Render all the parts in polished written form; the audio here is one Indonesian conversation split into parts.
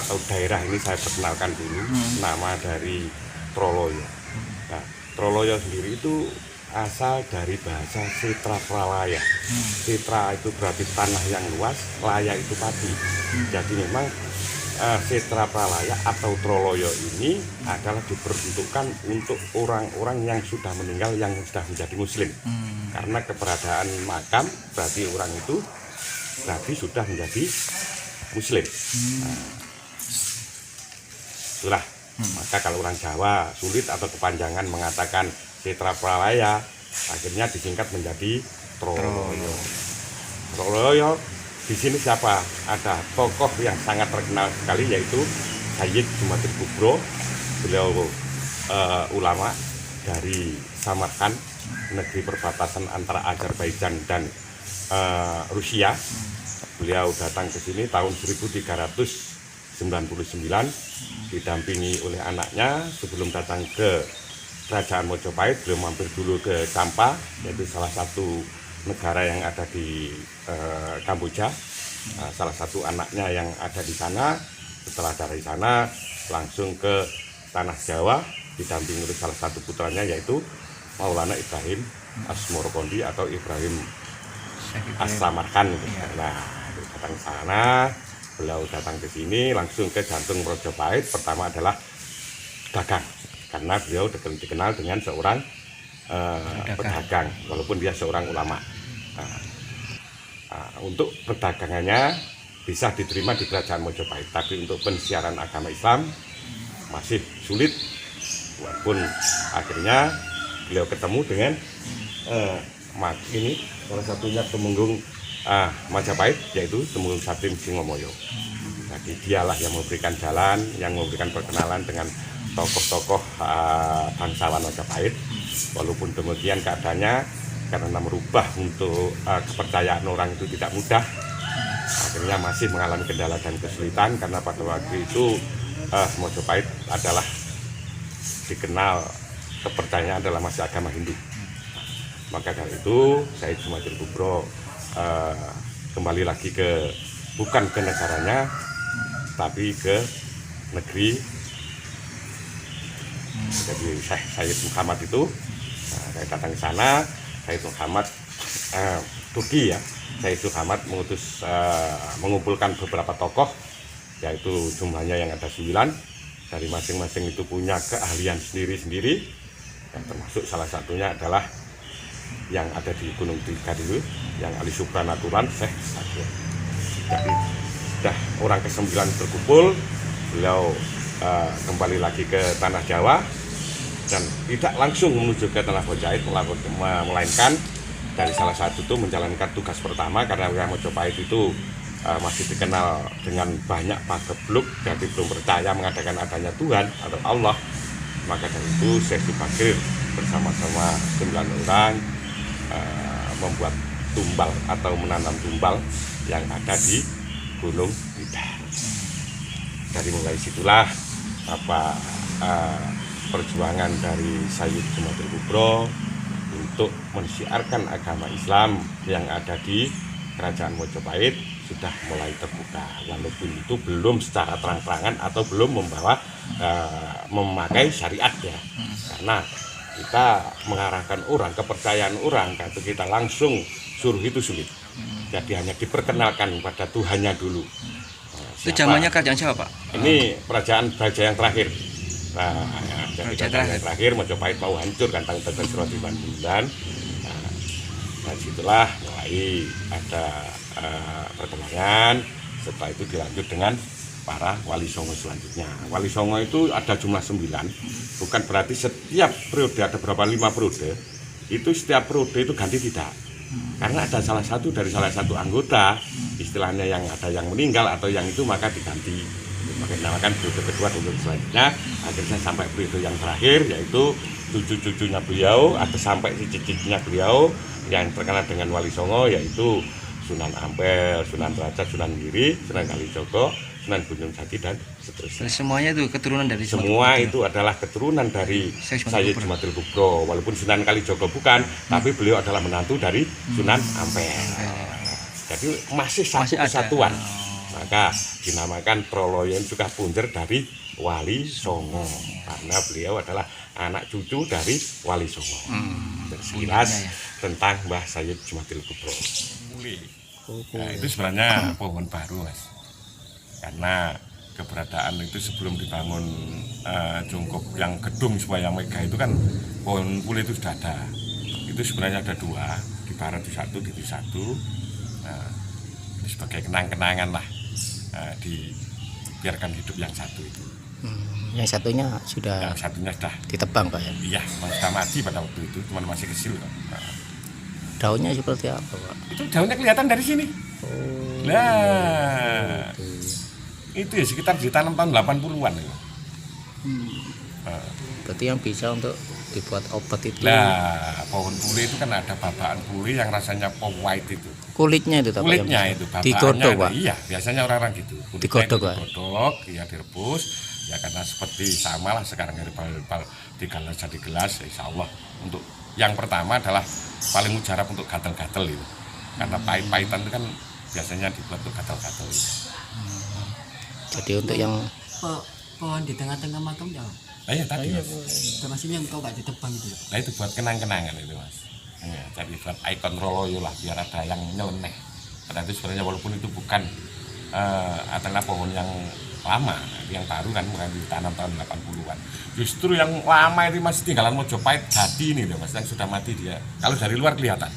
atau daerah ini saya perkenalkan dulu nama dari Troloyo. Nah, Troloyo sendiri itu asal dari bahasa Setra Pralaya. Setra itu berarti tanah yang luas, laya itu padi. Jadi memang Setra Pralaya atau Troloyo ini adalah diperuntukkan untuk orang-orang yang sudah meninggal yang sudah menjadi muslim. Karena keberadaan makam berarti orang itu berarti sudah menjadi muslim. Itulah. Maka kalau orang Jawa sulit atau kepanjangan mengatakan Setra Pralaya, akhirnya disingkat menjadi Troloyo. Troloyo di sini siapa? Ada tokoh yang sangat terkenal sekali yaitu Sayyid Jumadil Kubro. Beliau ulama dari Samarkand, negeri perbatasan antara Azerbaijan dan Rusia. Beliau datang ke sini tahun 1399 didampingi oleh anaknya. Sebelum datang ke Kerajaan Mojopahit, beliau mampir dulu ke Champa, yaitu salah satu negara yang ada di Kamboja. Salah satu anaknya yang ada di sana. Setelah dari sana langsung ke tanah Jawa didampingi oleh salah satu putranya yaitu Maulana Ibrahim Asmorokondi atau Ibrahim As-Samarkand. Nah, datang ke sana, beliau datang ke sini langsung ke jantung Mojopahit. Pertama adalah dagang, karena beliau dikenal dengan seorang pedagang, walaupun dia seorang ulama. Untuk perdagangannya bisa diterima di Kerajaan Mojopahit, tapi untuk pensiaran agama Islam masih sulit. Walaupun akhirnya beliau ketemu dengan ini salah satunya Temenggung Majapahit, yaitu Temenggung Satim Singomoyo. Jadi dialah yang memberikan jalan, yang memberikan perkenalan dengan tokoh-tokoh bangsawan Majapahit. Walaupun demikian keadaannya, karena merubah untuk kepercayaan orang itu tidak mudah, akhirnya masih mengalami kendala dan kesulitan. Karena pada waktu itu Mojopahit adalah dikenal kepercayaan adalah masih agama Hindu. Maka dari itu Sayyid Jumadil Kubro kembali lagi ke bukan ke negaranya, tapi ke negeri. Jadi Sayyid Muhammad itu saya datang ke sana. Sayyid Muhammad Turki ya. Sayyid Muhammad mengutus mengumpulkan beberapa tokoh, yaitu jumlahnya yang ada 9. Dari masing-masing itu punya keahlian sendiri-sendiri, yang termasuk salah satunya adalah yang ada di Gunung Tiga dulu, yang ahli supranatural Syekh Sadir. Jadi sudah orang ke-9 berkumpul, beliau kembali lagi ke tanah Jawa dan tidak langsung menuju ke tanah Mojopahit, melainkan dari salah satu itu menjalankan tugas pertama. Karena wilayah Mojopahit itu masih dikenal dengan banyak pagebluk, jadi belum percaya mengadakan adanya Tuhan atau Allah. Maka dari itu Syekh Bakir bersama-sama 9 orang membuat tumbal atau menanam tumbal yang ada di Gunung Tidar. Dari mulai situlah perjuangan dari Sayyid Jumadil Kubro untuk mensiarkan agama Islam yang ada di Kerajaan Mojopahit sudah mulai terbuka, walaupun itu belum secara terang-terangan atau belum membawa memakai syariat ya. Karena kita mengarahkan orang, kepercayaan orang, kalau kita langsung suruh itu sulit. Jadi hanya diperkenalkan pada Tuhannya dulu. Itu zamannya kerajaan siapa, Pak? Ini kerajaan Braja yang terakhir. Nah, jadi kerajaan yang terakhir Mojopahit mau hancur kan tahun 1999. Dari situlah mulai ada perkembangan. Setelah itu dilanjut dengan para wali songo selanjutnya. Wali songo itu ada jumlah 9. Bukan berarti setiap periode ada berapa 5 periode. Itu setiap periode itu ganti tidak. Karena ada salah satu dari salah satu anggota, istilahnya yang ada yang meninggal atau yang itu, maka diganti. Maka dinamakan periode kedua untuk selanjutnya. Akhirnya sampai periode yang terakhir, yaitu cucu-cucunya beliau atau sampai cicit-cicitnya beliau yang terkenal dengan Wali Songo, yaitu Sunan Ampel, Sunan Derajat, Sunan Giri, Sunan Kalijogo, Sunan Gunung Jati dan seterusnya. Semuanya itu keturunan dari semua itu adalah keturunan dari Sayyid Jumadil Kubro. Walaupun Sunan Kalijogo bukan, tapi beliau adalah menantu dari Sunan Ampel. Jadi masih satu kesatuan. Maka dinamakan Troloyo juga punjer dari Wali Songo karena beliau adalah anak cucu dari Wali Songo. Sekilas tentang Mbah Sayyid Jumadil Kubro. Nah, itu sebenarnya pohon baru, Mas. Karena keberadaan itu sebelum dibangun jongkok yang gedung supaya megah itu kan pohon pule itu sudah ada. Itu sebenarnya ada dua, di barat di satu, di satu. Nah, ini sebagai kenang-kenangan lah, dibiarkan hidup yang satu itu. Yang satunya sudah Yang satunya sudah ditebang Pak ya? iya, sudah mati pada waktu itu, cuma masih kecil. Nah, Daunnya seperti apa Pak? itu daunnya kelihatan dari sini. Nah, itu ya sekitar ditanam tahun 80-an ya. Berarti yang bisa untuk dibuat obat itu Nah, pohon pule itu kan ada babakan pule yang rasanya white itu. kulitnya itu Pak, Kulitnya yang itu bisa? babakannya Digodok ada. Pak? Iya, biasanya orang-orang gitu. Kulitnya Digodok, itu Pak? digodok, ya direbus. Ya karena seperti sama lah sekarang dari pal digelas jadi gelas, ya insya Allah. Untuk yang pertama adalah paling mujarab untuk gatel-gatel itu. Karena pahit-pahitan itu kan biasanya dibuat untuk gatel-gatel itu. Jadi untuk yang pohon di tengah-tengah makam jauh. Nah, ya tadi Mas. Maksudnya kau gak ditebang gitu. Nah itu buat kenang-kenangan itu Mas. Ya, jadi buat ikon Troloyo lah biar ada yang nyeleneh. Karena itu sebenarnya walaupun itu bukan adalah pohon yang lama, yang baru kan bukan ditanam tahun 80-an. Justru yang lama itu masih tinggalan Mojopahit Jati ini loh Mas, yang sudah mati dia. Kalau dari luar kelihatan.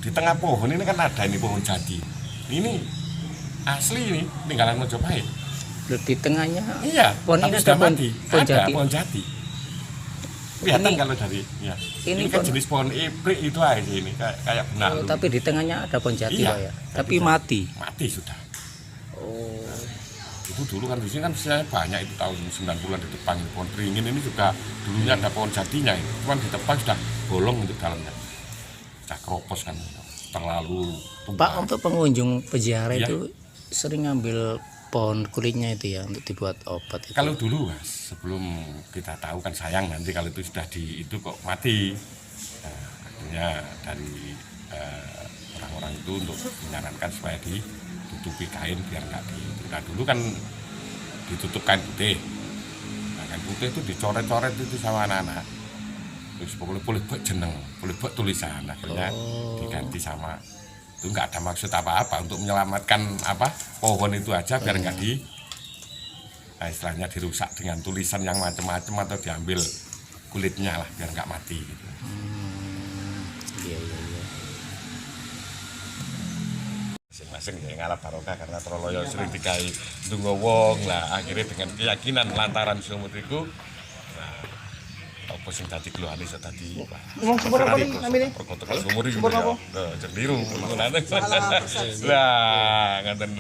Di tengah pohon ini kan ada ini pohon jati. Ini asli ini tinggalan Mojopahit. di tengahnya Iya, pohon tapi ini sudah ada pohon, mati. pohon Ada jati. pohon jati. Kelihatan Ini- kalau dari ya. ini Ini kan pohon- jenis pohon ibrik itu aja ini kayak benalu. Oh, tapi di tengahnya ada pohon jati Iya, Pak ya. jati Tapi jati. mati. Mati sudah. Oh. Itu dulu kan di sini kan misalnya banyak itu tahun 90-an di depan itu pohon beringin ini juga dulunya ada pohon jatinya itu. Cuman di depan sudah bolong untuk dalamnya. Sudah keropos kan terlalu tua. Pak, untuk pengunjung peziarah Iya. itu sering ngambil pohon kulitnya itu ya untuk dibuat obat itu. Kalau dulu Mas, sebelum kita tahu kan sayang nanti kalau itu sudah di itu kok mati. Nah, akhirnya dari orang-orang itu untuk menyarankan supaya ditutupi kain biar nggak di. Nah dulu kan ditutup kain putih. Nah, kain putih itu dicoret-coret itu sama anak-anak. Terus pokoknya boleh buat jeneng, boleh buat tulisan. Akhirnya diganti sama itu nggak ada maksud apa-apa untuk menyelamatkan apa pohon itu aja biar nggak di nah, istilahnya dirusak dengan tulisan yang macam-macam atau diambil kulitnya lah biar nggak mati gitu. Iya iya iya. Masing-masing ya ngalap barokah karena Troloyo sering dikai ndonga wong lah akhirnya dengan keyakinan lantaran sumur iku apa sing dadi keluhane iso dadi Wong sumur apa nih namanya? perkotaan sumur iki ya jendiru ngene lah ngaten